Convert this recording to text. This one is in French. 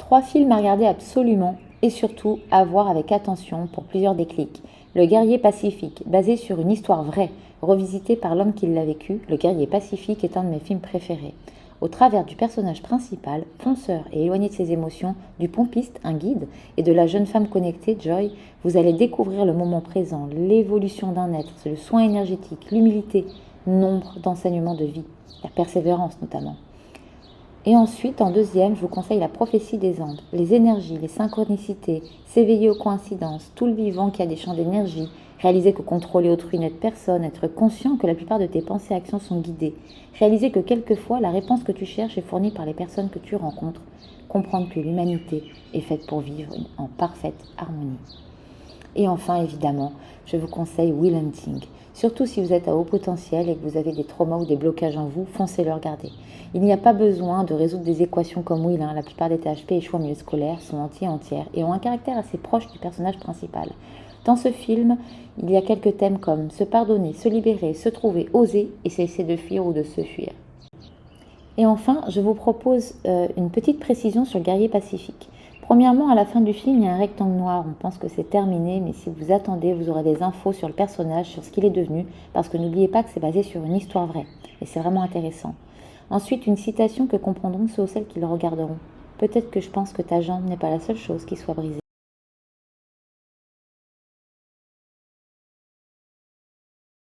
3 films à regarder absolument et surtout à voir avec attention pour plusieurs déclics. Le guerrier pacifique, basé sur une histoire vraie, revisitée par l'homme qui l'a vécu, Le guerrier pacifique est un de mes films préférés. Au travers du personnage principal, fonceur et éloigné de ses émotions, du pompiste, un guide, et de la jeune femme connectée, Joy, vous allez découvrir le moment présent, l'évolution d'un être, le soin énergétique, l'humilité, nombre d'enseignements de vie, la persévérance notamment. Et ensuite, en deuxième, je vous conseille La prophétie des Andes. Les énergies, les synchronicités, s'éveiller aux coïncidences, tout le vivant qui a des champs d'énergie, réaliser que contrôler autrui n'aide personne, être conscient que la plupart de tes pensées et actions sont guidées, réaliser que quelquefois la réponse que tu cherches est fournie par les personnes que tu rencontres, comprendre que l'humanité est faite pour vivre en parfaite harmonie. Et enfin, évidemment, je vous conseille Will Hunting. Surtout si vous êtes à haut potentiel et que vous avez des traumas ou des blocages en vous, foncez le regarder. Il n'y a pas besoin de résoudre des équations comme Will. La plupart des THP échouent en milieu scolaire, sont entières et ont un caractère assez proche du personnage principal. Dans ce film, il y a quelques thèmes comme se pardonner, se libérer, se trouver, oser et cesser de fuir ou de se fuir. Et enfin, je vous propose une petite précision sur le guerrier pacifique. Premièrement, à la fin du film, il y a un rectangle noir. On pense que c'est terminé, mais si vous attendez, vous aurez des infos sur le personnage, sur ce qu'il est devenu, parce que n'oubliez pas que c'est basé sur une histoire vraie. Et c'est vraiment intéressant. Ensuite, une citation que comprendront ceux ou celles qui le regarderont. Peut-être que je pense que ta jambe n'est pas la seule chose qui soit brisée.